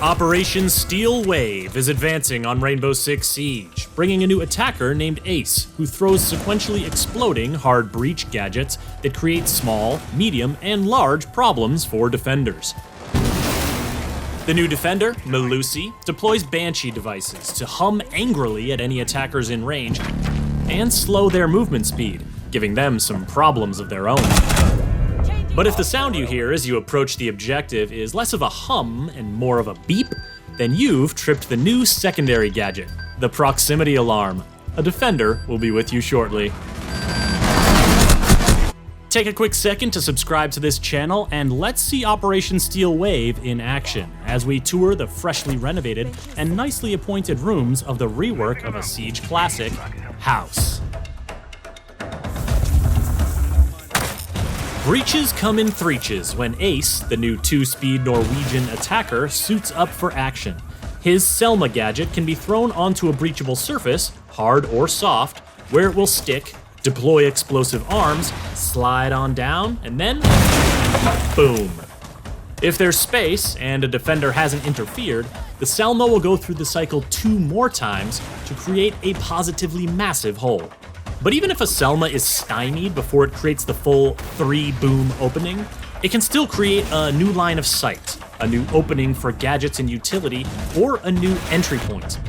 Operation Steel Wave is advancing on Rainbow Six Siege, bringing a new attacker named Ace, who throws sequentially exploding hard breach gadgets that create small, medium, and large problems for defenders. The new defender, Melusi, deploys Banshee devices to hum angrily at any attackers in range and slow their movement speed, giving them some problems of their own. But if the sound you hear as you approach the objective is less of a hum and more of a beep, then you've tripped the new secondary gadget, the proximity alarm. A defender will be with you shortly. Take a quick second to subscribe to this channel and let's see Operation Steel Wave in action as we tour the freshly renovated and nicely appointed rooms of the rework of a Siege classic, House. Breaches come in threeches when Ace, the new 2-speed Norwegian attacker, suits up for action. His Selma gadget can be thrown onto a breachable surface, hard or soft, where it will stick, deploy explosive arms, slide on down, and then boom. If there's space and a defender hasn't interfered, the Selma will go through the cycle 2 more times to create a positively massive hole. But even if a Selma is stymied before it creates the full 3-boom opening, it can still create a new line of sight, a new opening for gadgets and utility, or a new entry point.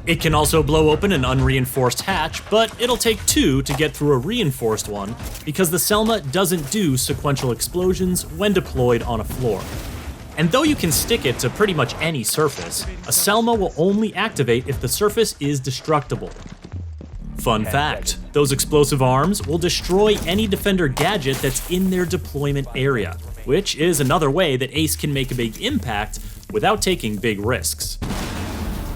It can also blow open an unreinforced hatch, but it'll take 2 to get through a reinforced one because the Selma doesn't do sequential explosions when deployed on a floor. And though you can stick it to pretty much any surface, a Selma will only activate if the surface is destructible. Fun fact, those explosive arms will destroy any defender gadget that's in their deployment area, which is another way that Ace can make a big impact without taking big risks.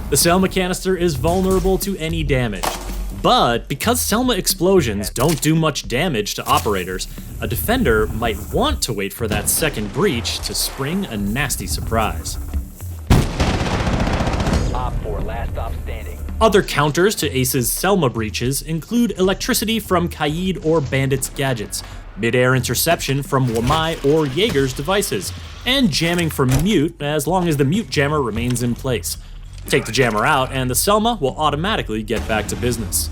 The Selma canister is vulnerable to any damage, but because Selma explosions don't do much damage to operators, a defender might want to wait for that second breach to spring a nasty surprise. Op 4, last stop standing. Other counters to Ace's Selma breaches include electricity from Kaid or Bandit's gadgets, mid-air interception from Wamai or Jagers devices, and jamming from mute as long as the mute jammer remains in place. Take the jammer out and the Selma will automatically get back to business.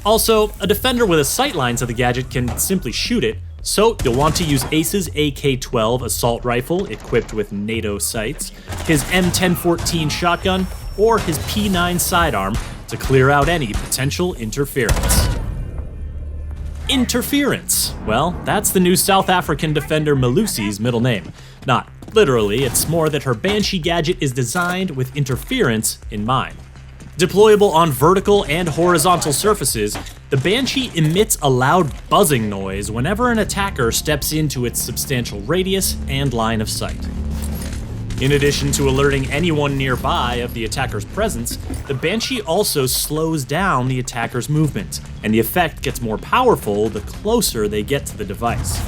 Also, a defender with a sightline to the gadget can simply shoot it, so you'll want to use Ace's AK-12 assault rifle equipped with NATO sights, his M1014 shotgun, or his P9 sidearm to clear out any potential interference. Interference. Well, that's the new South African defender Melusi's middle name. Not literally, it's more that her Banshee gadget is designed with interference in mind. Deployable on vertical and horizontal surfaces, the Banshee emits a loud buzzing noise whenever an attacker steps into its substantial radius and line of sight. In addition to alerting anyone nearby of the attacker's presence, the Banshee also slows down the attacker's movement, and the effect gets more powerful the closer they get to the device.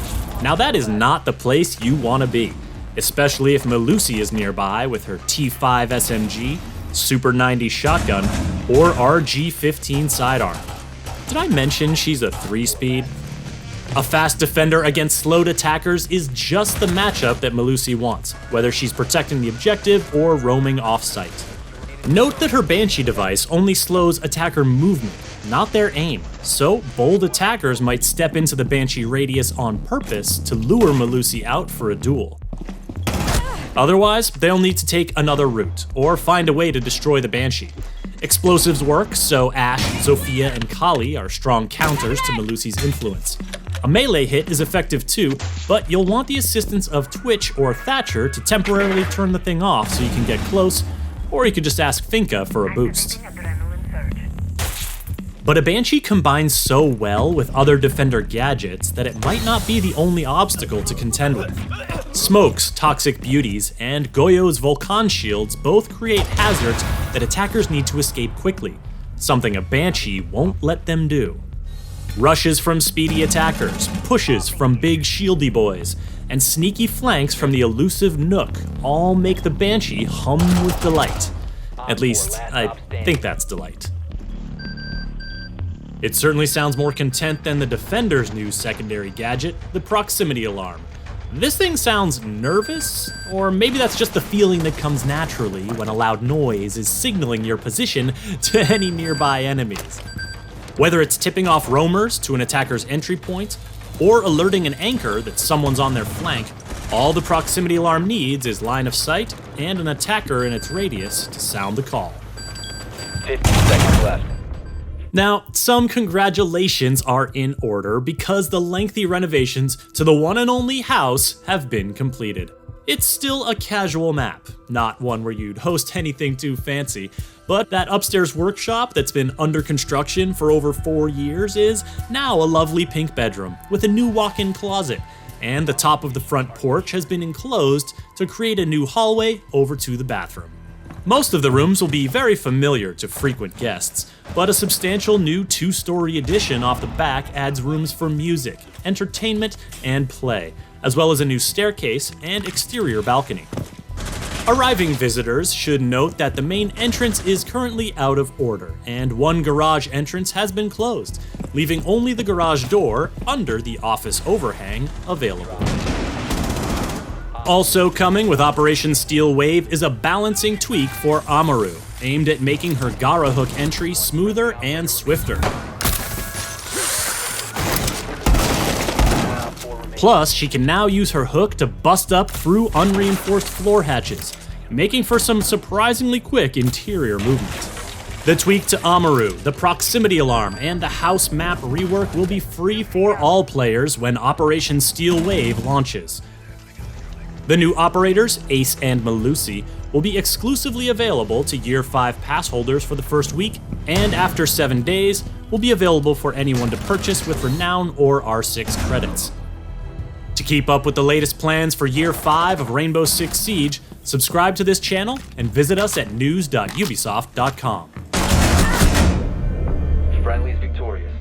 Now that is not the place you want to be, especially if Melusi is nearby with her T5 SMG, Super 90 shotgun, or RG-15 sidearm. Did I mention she's a 3-speed? A fast defender against slowed attackers is just the matchup that Melusi wants, whether she's protecting the objective or roaming off-site. Note that her Banshee device only slows attacker movement, not their aim, so bold attackers might step into the Banshee radius on purpose to lure Melusi out for a duel. Otherwise, they'll need to take another route, or find a way to destroy the Banshee. Explosives work, so Ash, Zofia, and Kali are strong counters to Melusi's influence. A melee hit is effective too, but you'll want the assistance of Twitch or Thatcher to temporarily turn the thing off so you can get close, or you could just ask Finka for a boost. But a Banshee combines so well with other defender gadgets that it might not be the only obstacle to contend with. Smoke's Toxic Beauties and Goyo's Volcan Shields both create hazards that attackers need to escape quickly, something a Banshee won't let them do. Rushes from speedy attackers, pushes from big shieldy boys, and sneaky flanks from the elusive Nook all make the Banshee hum with delight. At least, I think that's delight. It certainly sounds more content than the Defender's new secondary gadget, the proximity alarm. This thing sounds nervous, or maybe that's just the feeling that comes naturally when a loud noise is signaling your position to any nearby enemies. Whether it's tipping off roamers to an attacker's entry point, or alerting an anchor that someone's on their flank, all the proximity alarm needs is line of sight and an attacker in its radius to sound the call. 15 seconds left. Now, some congratulations are in order because the lengthy renovations to the one and only house have been completed. It's still a casual map, not one where you'd host anything too fancy, but that upstairs workshop that's been under construction for over 4 years is now a lovely pink bedroom with a new walk-in closet, and the top of the front porch has been enclosed to create a new hallway over to the bathroom. Most of the rooms will be very familiar to frequent guests, but a substantial new 2-story addition off the back adds rooms for music, entertainment, and play, as well as a new staircase and exterior balcony. Arriving visitors should note that the main entrance is currently out of order, and one garage entrance has been closed, leaving only the garage door under the office overhang available. Also coming with Operation Steel Wave is a balancing tweak for Amaru, aimed at making her Gara hook entry smoother and swifter. Plus, she can now use her hook to bust up through unreinforced floor hatches, making for some surprisingly quick interior movement. The tweak to Amaru, the proximity alarm, and the house map rework will be free for all players when Operation Steel Wave launches. The new operators, Ace and Melusi, will be exclusively available to Year 5 pass holders for the first week, and after 7 days, will be available for anyone to purchase with Renown or R6 credits. To keep up with the latest plans for Year 5 of Rainbow Six Siege, subscribe to this channel and visit us at news.ubisoft.com. Friendly's victorious.